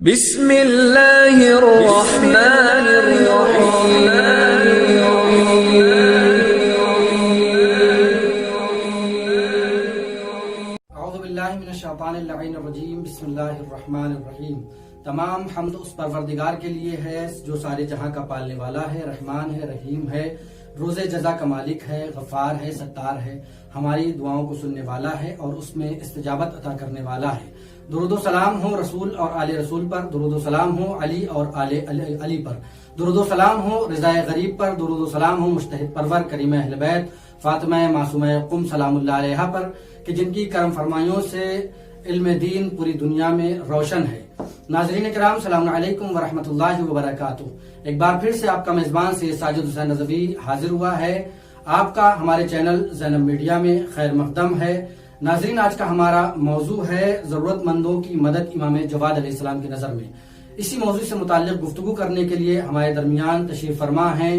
بسم اللہ الرحمن الرحیم اعوذ باللہ من الشیطان اللعین الرجیم بسم اللہ الرحمن الرحیم۔ تمام حمد اس پروردگار کے لیے ہے جو سارے جہاں کا پالنے والا ہے، رحمان ہے، رحیم ہے، روز جزا کا مالک ہے، غفار ہے، ستار ہے، ہماری دعاؤں کو سننے والا ہے اور اس میں استجابت عطا کرنے والا ہے۔ درود و سلام ہو رسول اور آل رسول پر، درود و سلام ہو علی اور آل علی پر، درود و سلام ہو رضا غریب پر، درود و سلام ہو مجتہد پرور کریم اہل بیت فاطمہ معصومہ قم سلام اللہ علیہا پر کہ جن کی کرم فرمائیوں سے علم دین پوری دنیا میں روشن ہے۔ ناظرین کرام، السلام علیکم ورحمۃ اللہ وبرکاتہ۔ ایک بار پھر سے آپ کا میزبان سے ساجد حسین نظوی حاضر ہوا ہے۔ آپ کا ہمارے چینل زینب میڈیا میں خیر مقدم ہے۔ ناظرین، آج کا ہمارا موضوع ہے ضرورت مندوں کی مدد امام جواد علیہ السلام کی نظر میں۔ اسی موضوع سے متعلق گفتگو کرنے کے لیے ہمارے درمیان تشریف فرما ہیں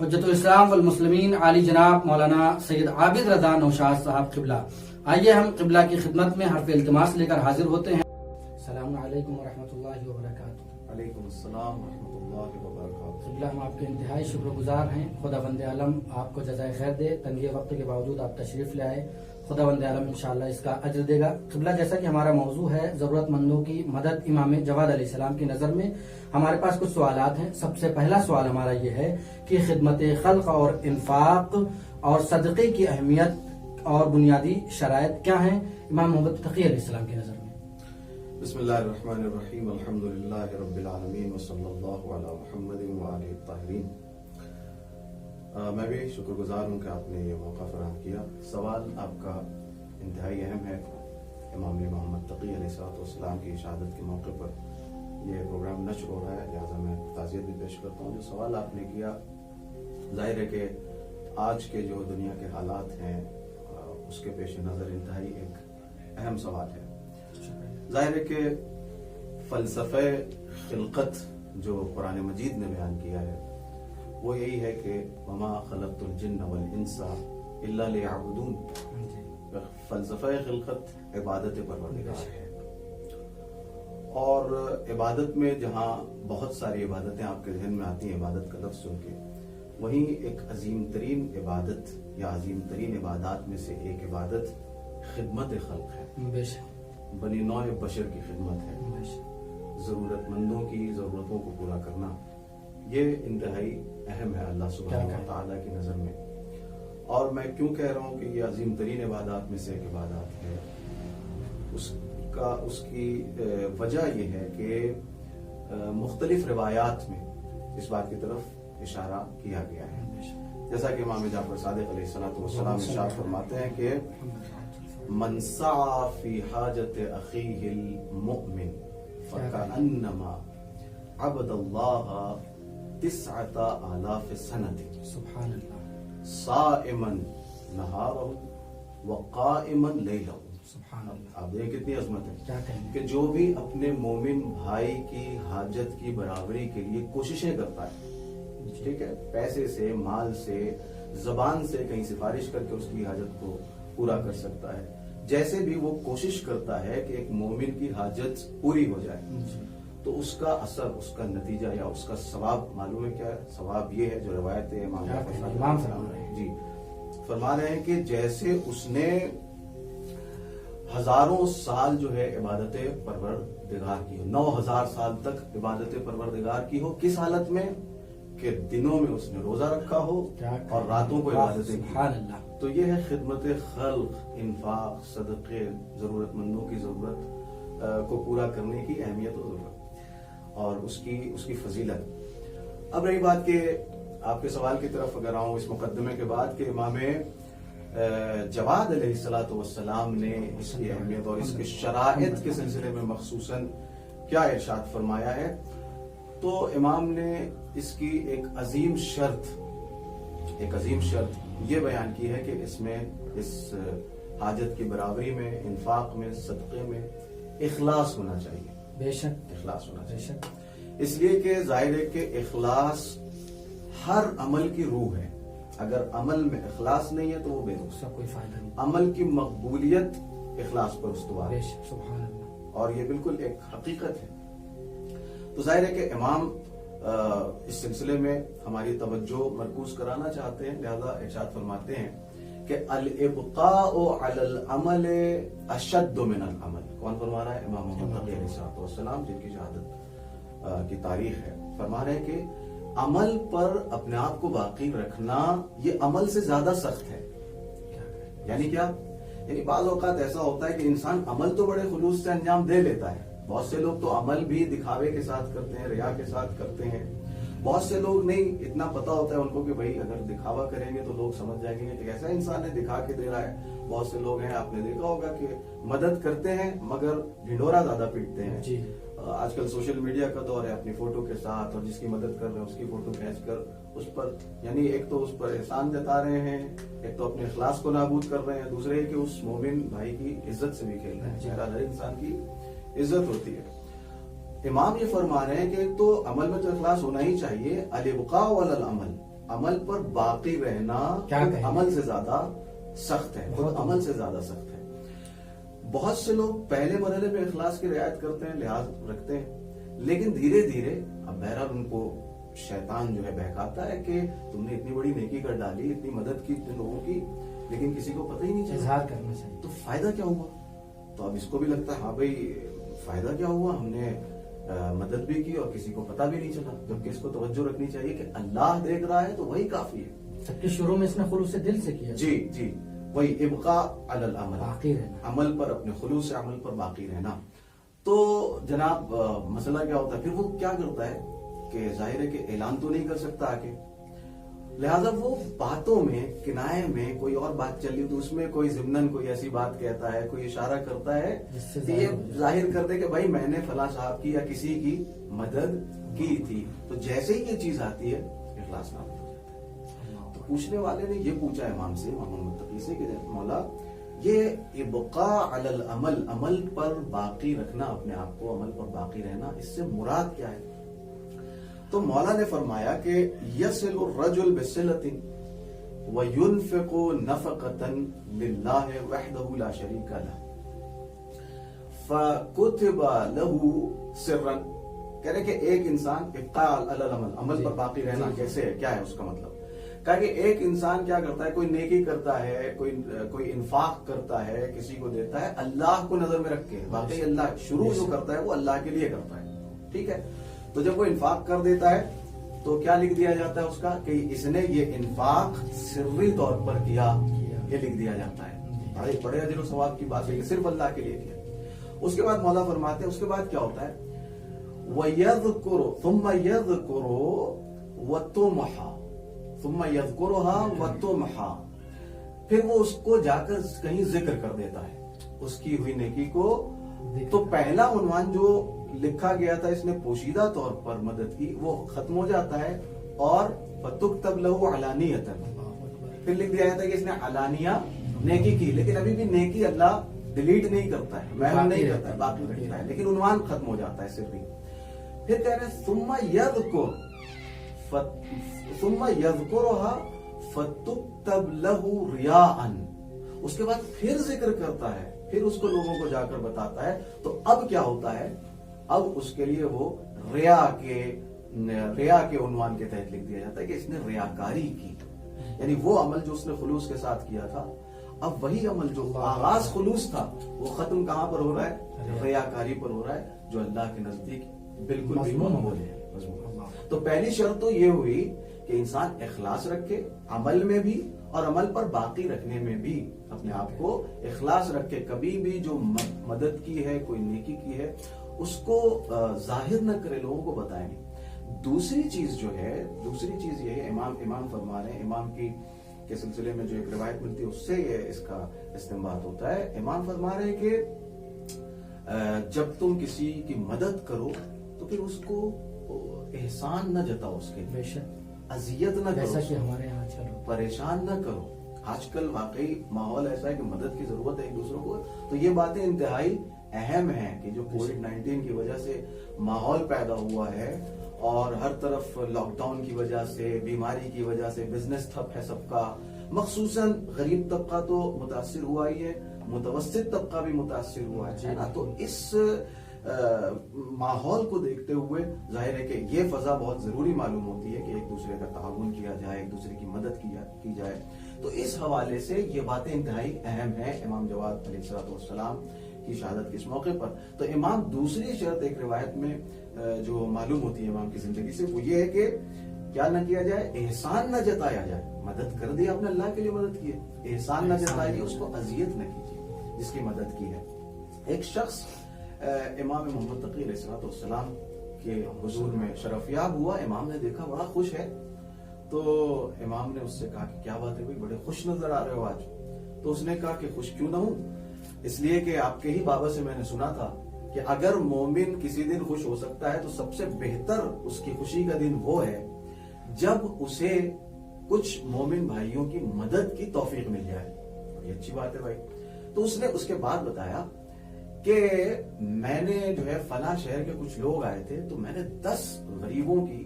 حجت الاسلام والمسلمین عالی جناب مولانا سید عابد رضا نوشاد صاحب قبلہ۔ آئیے ہم قبلہ کی خدمت میں حرف التماس لے کر حاضر ہوتے ہیں۔ السلام علیکم ورحمۃ اللہ وبرکاتہ۔ وعلیکم السلام ورحمۃ اللہ وبرکاتہ۔ قبلہ، ہم آپ کے انتہائی شکر گزار ہیں۔ خدا بند عالم آپ کو جزائے خیر دے، تنگی وقت کے باوجود آپ تشریف لے آئے، خدا بند عالم انشاءاللہ اس کا اجر دے گا۔ قبلہ، جیسا کہ ہمارا موضوع ہے ضرورت مندوں کی مدد امام جواد علیہ السلام کی نظر میں، ہمارے پاس کچھ سوالات ہیں۔ سب سے پہلا سوال ہمارا یہ ہے کہ خدمت خلق اور انفاق اور صدقے کی اہمیت اور بنیادی شرائط کیا ہیں امام محمد تقی علیہ السلام کی نظر میں؟ بسم اللہ الرحمن الرحیم، الحمدللہ رب العالمین وصلی اللہ علی محمد وآلہ الطاہرین۔ میں بھی شکر گزار ہوں کہ آپ نے یہ موقع فراہم کیا۔ سوال آپ کا انتہائی اہم ہے۔ امام محمد تقی علیہ السلام کی شہادت کے موقع پر یہ پروگرام نشر ہو رہا ہے، لہٰذا میں تعزیت بھی پیش کرتا ہوں۔ جو سوال آپ نے کیا، ظاہر ہے کہ آج کے جو دنیا کے حالات ہیں اس کے پیش نظر انتہائی ایک اہم سوال ہے۔ ظاہر ہے کہ فلسفہ خلقت جو قرآن مجید نے بیان کیا ہے وہ یہی ہے کہ وما خلقت الجن والانس الا لیعبدون۔ فلسفہ خلقت عبادت پروردگار ہے، اور عبادت میں جہاں بہت ساری عبادتیں آپ کے ذہن میں آتی ہیں عبادت کا لفظ سن کے، وہیں ایک عظیم ترین عبادت یا عظیم ترین عبادات میں سے ایک عبادت خدمت خلق ہے۔ بے شک، بنی نوع بشر کی خدمت ہے، ضرورت مندوں کی ضرورتوں کو پورا کرنا، یہ انتہائی اہم ہے اللہ سبحانہ و تعالیٰ کی نظر میں۔ اور میں کیوں کہہ رہا ہوں کہ یہ عظیم ترین عبادات میں سے ایک عبادات ہے، اس کی وجہ یہ ہے کہ مختلف روایات میں اس بات کی طرف اشارہ کیا گیا ہے۔ جیسا کہ امام جعفر صادق علیہ السلام ارشاد فرماتے ہیں کہ من سعى في حاجة أخيه المؤمن فكأنما عبد الله 9,000 سنة سبحان اللہ، صائما نهاره وقائما ليله۔ سبحان اللہ، آپ دیکھیں کتنی عظمت ہے کیا کہیں کہ جو بھی اپنے مومن بھائی کی حاجت کی برابری کے لیے کوششیں کرتا ہے، ٹھیک ہے، پیسے سے، مال سے، زبان سے کہیں سفارش کر کے اس کی حاجت کو پورا کر سکتا ہے، جیسے بھی وہ کوشش کرتا ہے کہ ایک مومن کی حاجت پوری ہو جائے، تو اس کا اثر، اس کا نتیجہ یا اس کا ثواب معلوم ہے کیا ہے؟ ثواب یہ ہے جو روایت امام جی فرما رہے ہیں کہ جیسے اس نے ہزاروں سال جو ہے عبادت پروردگار کی ہو، 9,000 سال تک عبادت پروردگار کی ہو، کس حالت میں کہ دنوں میں اس نے روزہ رکھا ہو اور راتوں کو عبادتیں کی۔ تو یہ ہے خدمت خلق، انفاق، صدقے، ضرورت مندوں کی ضرورت کو پورا کرنے کی اہمیت و ضرورت اور اس کی فضیلت۔ اب رہی بات کہ آپ کے سوال کی طرف اگر آؤں اس مقدمے کے بعد کہ امام جواد علیہ السلام نے اس کی اہمیت اور اس کے شرائط کے سلسلے میں مخصوصاً کیا ارشاد فرمایا ہے، تو امام نے اس کی ایک عظیم شرط یہ بیان کی ہے کہ اس میں، اس حاجت کی برابری میں، انفاق میں، صدقے میں اخلاص ہونا چاہیے۔ بے شک، اخلاص ہونا چاہیے، اس لیے کہ ظاہر ہے کہ اخلاص ہر عمل کی روح ہے۔ اگر عمل میں اخلاص نہیں ہے تو وہ بے روح، اس کا کوئی فائدہ نہیں۔ عمل کی مقبولیت اخلاص پر استوار ہے، سبحان اللہ۔ اور یہ بالکل ایک حقیقت ہے. تو ظاہر ہے کہ امام اس سلسلے میں ہماری توجہ مرکوز کرانا چاہتے ہیں، لہذا ارشاد فرماتے ہیں کہ الابقاء علی العمل اشد من العمل. کون فرما رہا ہے؟ امام محمد تقی علیہ السلام، جن کی شہادت کی تاریخ ہے. فرما رہے ہیں کہ عمل پر اپنے آپ کو باقی رکھنا یہ عمل سے زیادہ سخت ہے. یعنی کیا؟ یعنی بعض اوقات ایسا ہوتا ہے کہ انسان عمل تو بڑے خلوص سے انجام دے لیتا ہے. بہت سے لوگ تو عمل بھی دکھاوے کے ساتھ کرتے ہیں، ریا کے ساتھ کرتے ہیں. بہت سے لوگ نہیں اتنا پتا ہوتا ہے ان کو کہ بھائی اگر دکھاوا کریں گے تو لوگ سمجھ جائیں گے کہ ایسا انسان ہے دکھا کے دے رہا ہے. بہت سے لوگ ہیں، آپ نے دیکھا ہوگا کہ مدد کرتے ہیں مگر ڈھنڈورا زیادہ پیٹتے ہیں. جی آج کل سوشل میڈیا کا دور ہے، اپنی فوٹو کے ساتھ اور جس کی مدد کر رہے ہیں اس کی فوٹو کھینچ کر اس پر یعنی ایک تو اس پر احسان جتا رہے ہیں، ایک تو اپنے اخلاص کو نابود کر رہے ہیں، دوسرے کہ اس مومن بھائی کی عزت سے بھی کھیل رہے ہیں. چہرہ ہر انسان کی عزت ہوتی ہے. امام یہ فرما رہے ہیں کہ تو عمل میں تو اخلاص ہونا ہی چاہیے. الابقاء علی العمل، عمل پر باقی رہنا عمل سے زیادہ سخت ہے، عمل سے زیادہ سخت ہے. بہت سے لوگ پہلے مرحلے میں اخلاص کی رعایت کرتے ہیں، لحاظ رکھتے ہیں، لیکن دھیرے دھیرے اب بہرحال ان کو شیطان جو ہے بہکاتا ہے کہ تم نے اتنی بڑی نیکی کر ڈالی، اتنی مدد کی اتنے لوگوں کی، لیکن کسی کو پتہ ہی نہیں چلا. اظہار کرنا چاہیے تو فائدہ کیا ہوا؟ تو اب اس کو بھی لگتا ہے ہاں بھائی فائدہ کیا ہوا، ہم نے مدد بھی کی اور کسی کو پتہ بھی نہیں چلا. جبکہ اس کو توجہ رکھنی چاہیے کہ اللہ دیکھ رہا ہے تو وہی کافی ہے. سب کے شروع میں اس نے خلوص سے دل سے کیا. جی وہی ابقاء علی العمل، باقی رہنا، عمل پر اپنے خلوص سے عمل پر باقی رہنا. تو جناب مسئلہ کیا ہوتا ہے پھر؟ وہ کیا کرتا ہے کہ ظاہر ہے کہ اعلان تو نہیں کر سکتا آگے، لہذا وہ باتوں میں کنائے میں کوئی اور بات چل رہی تو اس میں کوئی ضمناً کوئی ایسی بات کہتا ہے، کوئی اشارہ کرتا ہے کہ یہ ظاہر کر دے کہ بھائی میں نے فلاں صاحب کی یا کسی کی مدد کی تھی. تو جیسے ہی یہ چیز آتی ہے اخلاص نہ ہو جاتا ہے. تو پوچھنے والے نے یہ پوچھا امام سے، امام محمد تقی سے، کہ مولا یہ ابقاء علی العمل، عمل پر باقی رکھنا اپنے آپ کو، عمل پر باقی رہنا، اس سے مراد کیا ہے؟ تو مولا نے فرمایا کہ یصل الرجل بصلۃ وینفق نفقۃ للہ وحدہ لا شریک لہ فکتب لہ سرا. کہہ رہے کہ ایک انسان ابقاء علی العمل، عمل پر باقی رہنا کیسے ہے، کیا ہے اس کا مطلب؟ کہا کہ ایک انسان کیا کرتا ہے، کوئی نیکی کرتا ہے، کوئی انفاق کرتا ہے، کسی کو دیتا ہے اللہ کو نظر میں رکھ کے. واقعی اللہ شروع جو کرتا ہے وہ اللہ کے لیے کرتا ہے، ٹھیک ہے. تو جب وہ انفاق کر دیتا ہے تو کیا لکھ دیا جاتا ہے اس کا کہ اس نے یہ انفاق سری طور پر کیا، یہ لکھ دیا جاتا ہے. بڑے اجر و ثواب کی بات ہے کہ صرف اللہ کے لیے کیا. اس کے بعد مولا فرماتے ہیں اس کے بعد کیا ہوتا ہے، وَيَذْكُرُ ثُمَّ يَذْكُرُ وَتُمْحَا ثُمَّ يَذْكُرُهَا وَتُمْحَا. پھر وہ اس کو جا کر کہیں ذکر کر دیتا ہے اس کی ہوئی نیکی کو. تو پہلا عنوان جو لکھا گیا تھا اس نے پوشیدہ طور پر مدد کی وہ ختم ہو جاتا ہے اور فَتُكْتَبْ لَهُ عَلَانِيَةً، پھر لکھ دیا جاتا ہے کہ اس نے علانیہ نیکی کی. لیکن ابھی بھی نیکی اللہ ڈیلیٹ نہیں کرتا ہے، محو نہیں کرتا ہے، باقی رکھتا ہے، لیکن عنوان ختم ہو جاتا ہے سری. پھر کہہ رہے ہیں ثُمَّ يَذْكُرُهَا فَتُكْتَبْ لَهُ رِيَاءً. اس کے بعد پھر ذکر کرتا ہے، پھر اس کو لوگوں کو جا کر بتاتا ہے. تو اب کیا ہوتا ہے، اب اس کے لیے وہ ریا کے عنوان کے تحت لکھ دیا جاتا ہے کہ اس نے ریاکاری کی. یعنی وہ عمل جو اس نے خلوص کے ساتھ کیا تھا، اب وہی عمل جو آغاز خلوص تھا وہ ختم کہاں پر ہو رہا ہے؟ ریاکاری پر ہو رہا ہے، جو اللہ کے نزدیک بالکل بھی مقبول ہے. تو پہلی شرط تو یہ ہوئی کہ انسان اخلاص رکھے عمل میں بھی اور عمل پر باقی رکھنے میں بھی اپنے آپ کو اخلاص رکھے. کبھی بھی جو مدد کی ہے، کوئی نیکی کی ہے، اس کو ظاہر نہ کرے، لوگوں کو بتائے نہیں. دوسری چیز جو ہے، دوسری چیز یہ ہے، امام فرما رہے ہیں، امام کے سلسلے میں جو ایک روایت ملتی ہے اس سے یہ اس کا استنباط ہوتا ہے. امام فرما رہے ہیں کہ جب تم کسی کی مدد کرو تو پھر اس کو احسان نہ جتاؤ، اس کے اذیت نہ کرو، جیسا کہ ہمارے یہاں چلو پریشان نہ کرو. آج کل واقعی ماحول ایسا ہے کہ مدد کی ضرورت ہے ایک دوسروں کو. تو یہ باتیں انتہائی اہم ہیں کہ جو کووڈ-19 کی وجہ سے ماحول پیدا ہوا ہے اور ہر طرف لاک ڈاؤن کی وجہ سے، بیماری کی وجہ سے بزنس ٹھپ ہے سب کا، مخصوصاً غریب طبقہ تو متاثر ہوا ہی ہے، متوسط طبقہ بھی متاثر ہوا ہے نا. تو اس ماحول کو دیکھتے ہوئے ظاہر ہے کہ یہ فضا بہت ضروری معلوم ہوتی ہے کہ ایک دوسرے کا تعاون کیا جائے, ایک دوسرے کی مدد کی جائے. تو اس حوالے سے یہ باتیں انتہائی اہم ہیں امام جواد علیہ السلام کی شہادت کے اس موقع پر. تو امام دوسری شرط ایک روایت میں جو معلوم ہوتی ہے امام کی زندگی سے, وہ یہ ہے کہ کیا نہ کیا جائے, احسان نہ جتایا جائے. مدد کر دی آپ نے, اللہ کے لیے مدد کی ہے, احسان نہ جتائیے, اس کو اذیت نہ کیجیے جس کی مدد کی ہے. ایک شخص امام محمد تقی علیہ السلام کے حضور میں شرفیاب ہوا, امام نے دیکھا بڑا خوش ہے, تو امام نے اس سے کہا کہ کیا بات ہے بھائی, بڑے خوش نظر آ رہے ہو آج. تو اس نے کہا کہ خوش کیوں نہ ہوں, اس لیے کہ آپ کے ہی بابا سے میں نے سنا تھا کہ اگر مومن کسی دن خوش ہو سکتا ہے تو سب سے بہتر اس کی خوشی کا دن وہ ہے جب اسے کچھ مومن بھائیوں کی مدد کی توفیق مل جائے. یہ اچھی بات ہے بھائی. تو اس نے اس کے بعد بتایا کہ میں نے جو ہے فلاں شہر کے کچھ لوگ آئے تھے, تو میں نے 10 غریبوں کی,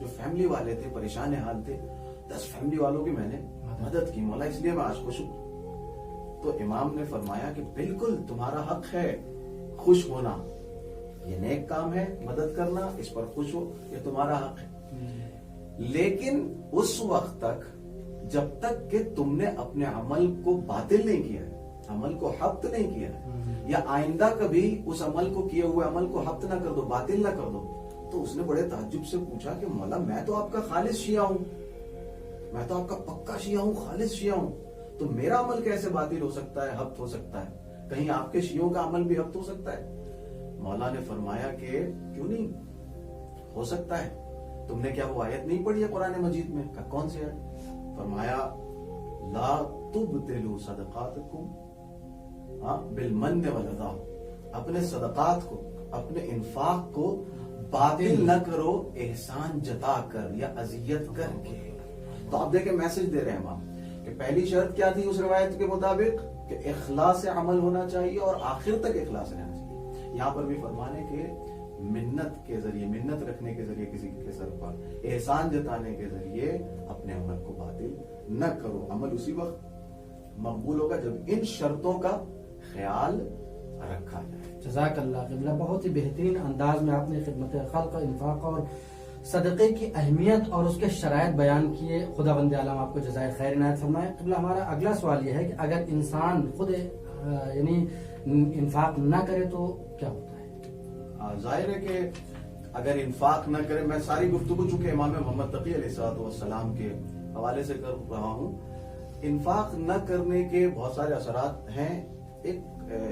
جو فیملی والے تھے, پریشان حال تھے, 10 فیملی والوں کی میں نے مدد کی مولا, اس لیے میں آج خوش ہوں. تو امام نے فرمایا کہ بالکل تمہارا حق ہے خوش ہونا, یہ نیک کام ہے مدد کرنا, اس پر خوش ہو, یہ تمہارا حق ہے. لیکن اس وقت تک جب تک کہ تم نے اپنے عمل کو باطل نہیں کیا ہے, عمل کو حبط نہیں کیا ہے, یا آئندہ کبھی اس عمل کو کیے ہوئے عمل کو حبط نہ کر دو, باطل نہ کر دو. تو اس نے بڑے تعجب سے پوچھا کہ مولا میں تو آپ کا خالص شیعہ ہوں, میں تو آپ کا پکا شیعہ ہوں, خالص شیعہ ہوں, تو میرا عمل کیسے باطل ہو سکتا ہے, حبط ہو سکتا ہے, کہیں آپ کے شیعوں کا عمل بھی حبط ہو سکتا ہے؟ مولا نے فرمایا کہ کیوں نہیں ہو سکتا ہے, تم نے کیا وہ آیت نہیں پڑھی ہے قرآن مجید میں؟ کہا کون سی آیت؟ فرمایا لا تبطلوا صدقاتکم بالمن والعطا, اپنے صدقات کو, اپنے انفاق کو باطل نہ کرو احسان جتا کر یا اذیت کر کے. تو آپ دیکھیں میسج دے رہے ہیں امام کہ پہلی شرط کیا تھی اس روایت کے مطابق کہ اخلاص سے عمل ہونا چاہیے اور آخر تک اخلاص رہنا چاہیے. یہاں پر بھی فرمانے کے منت کے ذریعے, منت رکھنے کے ذریعے کسی کے سر پر احسان جتانے کے ذریعے اپنے عمل کو باطل نہ کرو. عمل اسی وقت مقبول ہوگا جب ان شرطوں کا خیال رکھا جائے. جزاک اللہ قبلہ, بہت ہی بہترین انداز میں آپ نے خدمت خلق, انفاق اور صدقے کی اہمیت اور اس کے شرائط بیان کیے. خدا بند عالم آپ کو جزائے خیر عنایت فرمائے. قبلہ ہمارا اگلا سوال یہ ہے کہ اگر انسان خود یعنی انفاق نہ کرے تو کیا ہوتا ہے؟ ظاہر ہے کہ اگر انفاق نہ کرے, میں ساری گفتگو چونکہ امام محمد تقی علیہ السلام کے حوالے سے کر رہا ہوں, انفاق نہ کرنے کے بہت سارے اثرات ہیں. ایک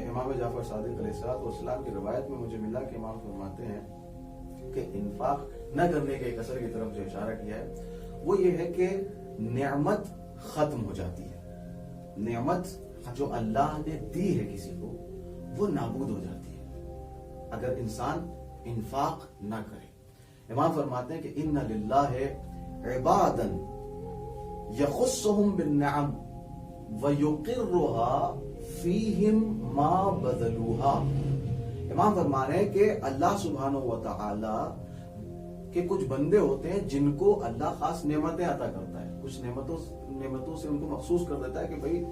امام جعفر صادق علیہ السلام کی روایت میں مجھے ملا کہ امام فرماتے ہیں کہ انفاق نہ کرنے کے ایک اثر کی طرف جو اشارہ کیا ہے وہ یہ ہے کہ نعمت ختم ہو جاتی ہے. نعمت جو اللہ نے دی ہے کسی کو وہ نابود ہو جاتی ہے اگر انسان انفاق نہ کرے. امام فرماتے ہیں کہ ان للہ عبادا یخصهم بالنعم ویقرها فیہم ما بذلوها. امام فرما رہے ہیں کہ اللہ سبحانہ و تعالی کے کچھ بندے ہوتے ہیں جن کو اللہ خاص نعمتیں عطا کرتا ہے, کچھ نعمتوں سے ان کو مخصوص کر دیتا ہے کہ بھئی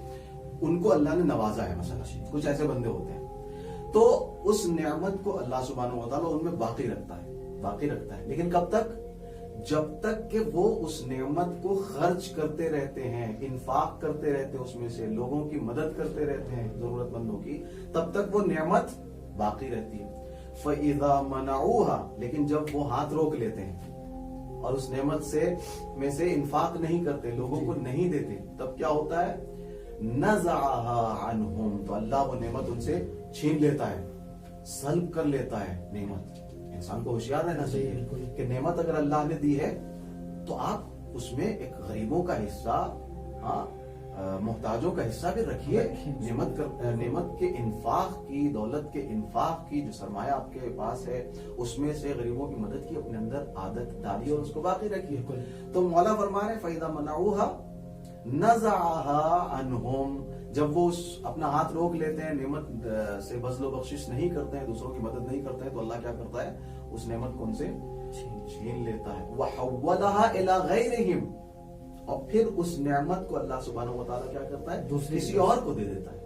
ان کو اللہ نے نوازا ہے. مثلا کچھ ایسے بندے ہوتے ہیں تو اس نعمت کو اللہ سبحانہ و تعالی ان میں باقی رکھتا ہے. لیکن کب تک؟ جب تک کہ وہ اس نعمت کو خرچ کرتے رہتے ہیں, انفاق کرتے رہتے ہیں, اس میں سے لوگوں کی مدد کرتے رہتے ہیں, ضرورت مندوں کی, تب تک وہ نعمت باقی رہتی ہے. فَإِذَا مَنَعُوهَا, لیکن جب وہ ہاتھ روک لیتے ہیں اور اس نعمت میں سے انفاق نہیں کرتے, لوگوں کو نہیں دیتے, تب کیا ہوتا ہے؟ نَزَعَهَا عَنْهُمْ, تو اللہ وہ نعمت ان سے چھین لیتا ہے, سلب کر لیتا ہے نعمت. انسان کو ہوشیار رہنا چاہیے کہ نعمت اگر اللہ نے دی ہے تو آپ اس میں ایک غریبوں کا حصہ, محتاجوں کا حصہ بھی رکھیے. نعمت کے انفاق کی, دولت کے انفاق کی, جو سرمایہ آپ کے پاس ہے اس میں سے غریبوں کی مدد کی اپنے اندر عادت ڈالیے اور اس کو باقی رکھیے. تو مولا فرما رہے فَإِذَا مَنَعُوهَا نَزَعَهَا عَنْهُمْ, جب وہ اپنا ہاتھ روک لیتے ہیں, نعمت سے بذل و بخشش نہیں کرتے ہیں, دوسروں کی مدد نہیں کرتے ہیں, تو اللہ کیا کرتا ہے؟ اس نعمت کو ان سے چھین لیتا ہے. وَحَوَّلَهَا إِلَى غَيْرِهِمْ, اور پھر اس نعمت کو اللہ سبحانہ و تعالیٰ کیا کرتا ہے؟ کسی اور کو دے دیتا ہے.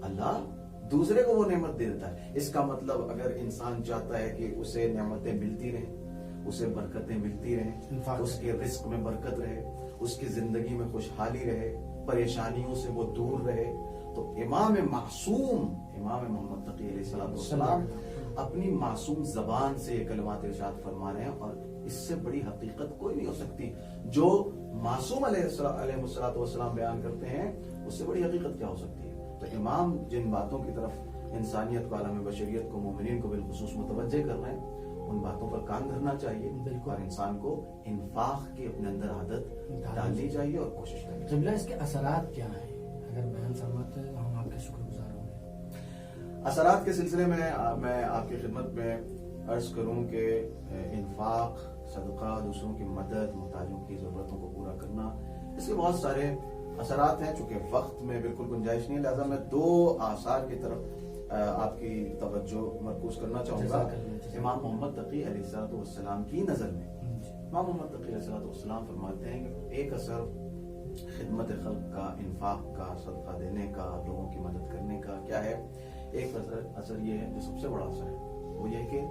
اللہ دوسرے کو وہ نعمت دے دیتا ہے. اس کا مطلب اگر انسان چاہتا ہے کہ اسے نعمتیں ملتی رہیں، اسے برکتیں ملتی رہیں، اس کے رزق میں برکت رہے، اس کی زندگی میں خوشحالی رہے، پریشانیوں سے وہ دور رہے، تو امام معصوم امام محمد تقی علیہ السلام اپنی معصوم زبان سے یہ کلمات ارشاد فرما رہے ہیں. اور اس سے بڑی حقیقت کوئی نہیں ہو سکتی. جو معصوم علیہ الصلوۃ والسلام بیان کرتے ہیں اس سے بڑی حقیقت کیا ہو سکتی ہے. تو امام جن باتوں کی طرف انسانیت کو، عالم بشریت کو، مومنین کو بالخصوص متوجہ کر رہے ہیں، ان باتوں پر کان دھرنا چاہیے اور انسان کو انفاق کی اپنے اندر عادت ڈالنی چاہیے اور کوشش کرنی چاہیے. قبلہ اس کے اثرات کیا ہیں اگر بیان فرماتے ہیں ہم آپ کے شکر گزار ہوں گے. اثرات کے سلسلے میں میں آپ کی خدمت میں عرض کروں کہ انفاق، صدقہ، دوسروں کی مدد، محتاجوں کی ضرورتوں کو پورا کرنا، اس کے بہت سارے اثرات ہیں. چونکہ وقت میں بالکل گنجائش نہیں ہے، لہٰذا میں 2 آثار کی طرف آپ کی توجہ مرکوز کرنا چاہوں گا. امام محمد تقی علیہ السلام کی نظر میں امام محمد تقی علیہ السلام فرماتے ہیں کہ ایک اثر خدمت خلق کا، انفاق کا، صدقہ دینے کا، لوگوں کی مدد کرنے کا کیا ہے. ایک اثر یہ ہے جو سب سے بڑا اثر ہے، وہ یہ کہ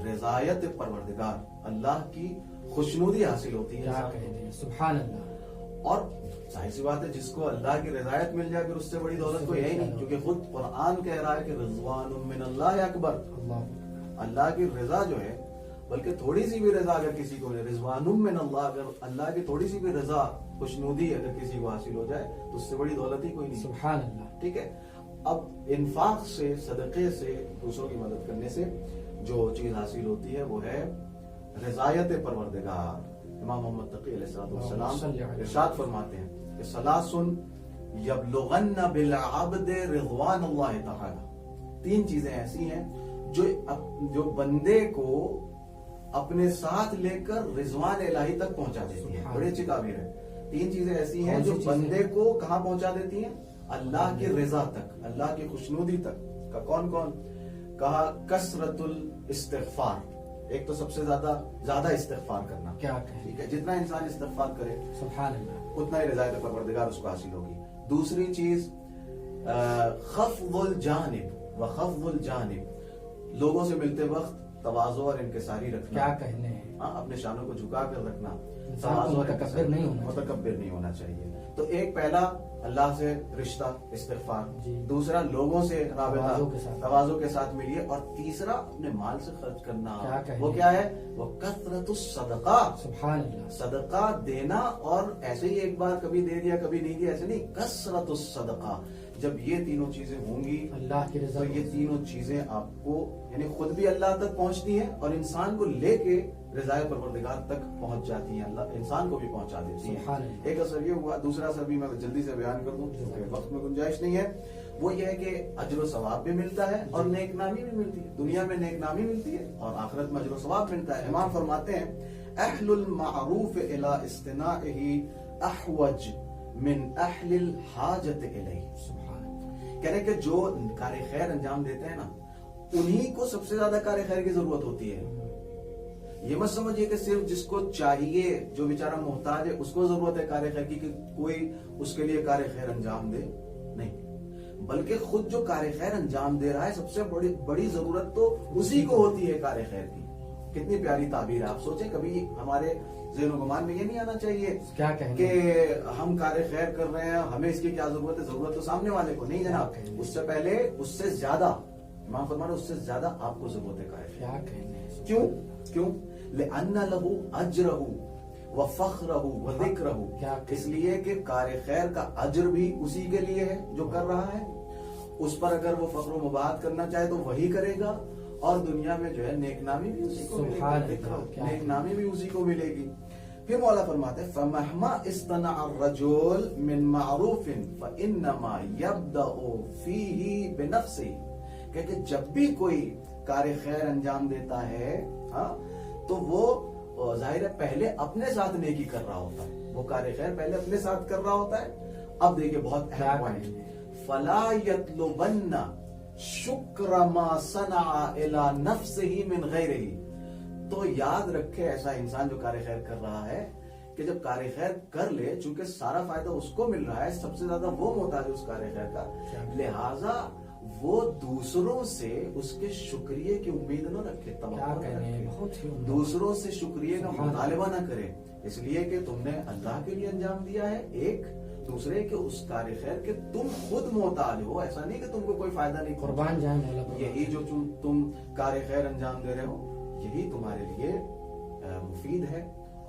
رضایت پروردگار، اللہ کی خوشنودی حاصل ہوتی ہے. کیا کہتے ہیں، سبحان اللہ. اور ظاہر سی بات ہے جس کو اللہ کی رضایت مل جائے پھر اس سے بڑی دولت کوئی ہے ہی نہیں، کیونکہ خود قرآن کہہ رہا ہے کہ رضوان من اللہ اکبر. اللہ کی رضا جو ہے، بلکہ تھوڑی سی بھی رضا اگر کسی کو ملے، رضوان من اللہ، اگر اللہ کی تھوڑی سی بھی رضا، خوشنودی اگر کسی کو حاصل ہو جائے تو اس سے بڑی دولت ہی کوئی نہیں. سبحان اللہ. ٹھیک ہے. اب انفاق سے، صدقے سے، دوسروں کی مدد کرنے سے جو چیز حاصل ہوتی ہے وہ ہے رضایت پروردگار. امام محمد تقی علیہ السلام ارشاد فرماتے ہیں کہ ثلاث یبلغن بالعبد رضوان اللہ تعالی. 3 چیزیں ایسی ہیں جو بندے کو اپنے ساتھ لے کر رضوان الہی تک پہنچا دیتی ہیں. بڑی اچھی تعبیر ہے. 3 چیزیں ایسی ہیں جو بندے کو کہاں پہنچا دیتی ہیں؟ اللہ کی رضا تک، اللہ کی خوشنودی تک. کا کون کون؟ کہا کثرت الاستغفار. ایک تو سب سے زیادہ استغفار کرنا. کیا کہیں، ٹھیک ہے. جتنا انسان استغفار کرے سبحان اللہ، اتنا ہی رضایت پروردگار اس کو حاصل ہوگی. دوسری چیز خفض الجانب و خفض الجانب، لوگوں سے ملتے وقت تواضع اور انکساری رکھنا. کیا کہنے ہیں، اپنے شانوں کو جھکا کر رکھنا. متکبر نہیں ہونا چاہیے. تو ایک پہلا اللہ سے رشتہ استغفار، دوسرا لوگوں سے رابطہ تواضع کے ساتھ ملیے، اور تیسرا اپنے مال سے خرچ کرنا. وہ کیا ہے؟ وہ کثرت الصدقہ. سبحان اللہ. صدقہ دینا، اور ایسے ہی ایک بار کبھی دے دیا کبھی نہیں دیا، ایسے نہیں، کثرت الصدقہ. جب یہ تینوں چیزیں ہوں گی اللہ کی رضا، تو یہ تینوں چیزیں آپ کو یعنی خود بھی اللہ تک پہنچتی ہیں اور انسان کو لے کے رضائے پروردگار تک پہنچ جاتی ہیں، اللہ انسان کو بھی پہنچا دیتی ہیں. ایک اثر یہ ہوا. دوسرا اثر بھی میں جلدی سے بیان کر دوں کیونکہ وقت میں گنجائش نہیں ہے. وہ یہ ہے کہ اجر و ثواب بھی ملتا ہے اور نیک نامی بھی ملتی ہے. دنیا میں نیک نامی ملتی ہے اور آخرت میں اجر و ثواب ملتا ہے. امام فرماتے ہیں اہل المعروف الی اصطناعہ احوج من اہل الحاجت الیہ. کہنے کہ جو کار خیر انجام دیتے ہیں نا، انہی کو سب سے زیادہ کار خیر کی ضرورت ہوتی ہے. یہ مت سمجھیے کہ صرف جس کو چاہیے، جو بیچارہ محتاج ہے، اس کو ضرورت ہے کار خیر کی کہ کوئی اس کے لیے کار خیر انجام دے. نہیں، بلکہ خود جو کار خیر انجام دے رہا ہے، سب سے بڑی ضرورت تو اسی کو ہوتی ہے کار خیر کی. کتنی پیاری تعبیر ہے. آپ سوچیں کبھی ہمارے ذہن و گمان میں یہ نہیں آنا چاہیے کہ ہم کار خیر کر رہے ہیں، ہمیں اس کی کیا ضرورت ہے. ضرورت تو سامنے والے کو. نہیں جناب، اس سے پہلے، اس سے زیادہ، امام فرما رہے اس سے زیادہ آپ کو ضرورت ہے کار خیر. کیوں؟ لأن له اجرہ و فخرہ و ذکرہ. اس لیے کہ کار خیر کا اجر بھی اسی کے لیے ہے جو کر رہا ہے. اس پر اگر وہ فخر و مباحثت کرنا چاہے تو وہی کرے گا، اور دنیا میں جو ہے نیک نامی بھی اسی کو ملے گی. نیک نامی بھی اسی کو ملے گی. پھر مولا فرماتے ہیں فَمَهْمَا اصْطَنَعَ الرَّجُلُ مِن مَعْرُوفٍ فَإِنَّمَا يَبْدَأُ فِيهِ بِنَفْسِهِ. کہ جب بھی کوئی کار خیر انجام دیتا ہے تو وہ ظاہر ہے پہلے اپنے ساتھ نیکی کر رہا ہوتا ہے. وہ کار خیر پہلے اپنے ساتھ کر رہا ہوتا ہے. اب دیکھیں بہت اہم پوائنٹ، فَلَا يَطْلُبَنَّ شُكْرَ مَا صَنَعَ إِلَى نَفْسِهِ مِنْ غَيْرِهِ. تو یاد رکھے ایسا انسان جو کار خیر کر رہا ہے کہ جب کار خیر کر لے، چونکہ سارا فائدہ اس کو مل رہا ہے، سب سے زیادہ وہ محتاج ہے اس کار خیر کا، لہٰذا وہ دوسروں سے اس کے شکریہ کی امید نہ رکھے، توقع نہ رکھے، دوسروں سے شکریہ کا مطالبہ نہ کرے، اس لیے کہ تم نے اللہ کے لیے انجام دیا ہے، ایک دوسرے کے اس کار خیر کہ تم خود محتاج ہو، ایسا نہیں کہ تم کو کوئی فائدہ نہیں، قربان جائیں مولا، یہی جو تم کار خیر انجام دے رہے ہو یہی تمہارے لیے مفید ہے،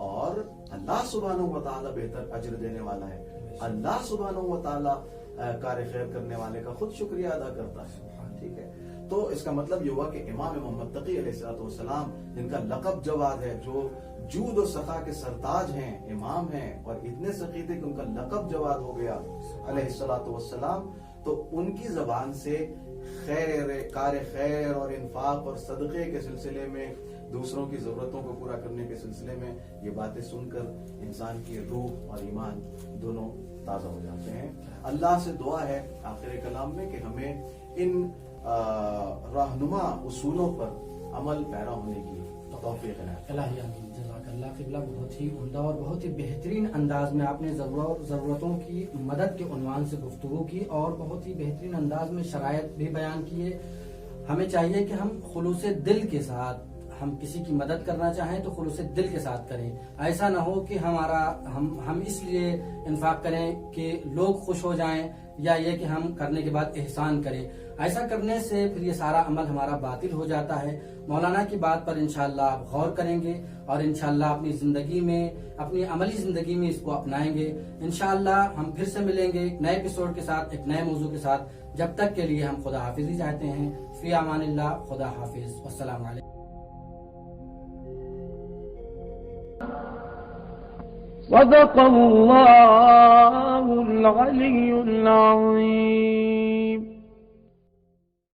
اور اللہ سبحانہ و تعالیٰ بہتر اجر دینے والا ہے، اللہ سبحانہ و تعالیٰ کار خیر کرنے والے کا خود شکریہ ادا کرتا ہے، ٹھیک ہے۔ تو اس کا مطلب یہ ہوا کہ امام محمد تقی علیہ السلام جن کا لقب جواد ہے، جو جود و سخا کے سرتاج ہیں، امام ہیں، اور اتنے سخی تھے کہ ان کا لقب جواد ہو گیا علیہ السلام، تو ان کی زبان سے خیر، کار خیر اور انفاق اور صدقے کے سلسلے میں، دوسروں کی ضرورتوں کو پورا کرنے کے سلسلے میں یہ باتیں سن کر انسان کی روح اور ایمان دونوں تازہ ہو جاتے ہیں۔ اللہ سے دعا ہے آخر کلام میں کہ ہمیں ان رہنما اصولوں پر عمل پیرا ہونے کی توفیق عنایت۔ الہی آمین، جزاک اللہ قبلہ۔ بہت ہی عمدہ اور بہت ہی بہترین انداز میں آپ نے ضرورتوں کی مدد کے عنوان سے گفتگو کی، اور بہت ہی بہترین انداز میں شرائط بھی بیان کیے۔ ہمیں چاہیے کہ ہم خلوص دل کے ساتھ ہم کسی کی مدد کرنا چاہیں تو خلوص دل کے ساتھ کریں، ایسا نہ ہو کہ ہم اس لیے انفاق کریں کہ لوگ خوش ہو جائیں، یا یہ کہ ہم کرنے کے بعد احسان کریں، ایسا کرنے سے پھر یہ سارا عمل ہمارا باطل ہو جاتا ہے۔ مولانا کی بات پر انشاءاللہ آپ غور کریں گے، اور انشاءاللہ اپنی زندگی میں، اپنی عملی زندگی میں اس کو اپنائیں گے۔ انشاءاللہ ہم پھر سے ملیں گے ایک نئے ایپیسوڈ کے ساتھ، ایک نئے موضوع کے ساتھ۔ جب تک کے لیے ہم خدا حافظی چاہتے ہیں۔ فی امان اللہ، خدا حافظ، والسلام علیکم۔ صدق الله العلي العظيم.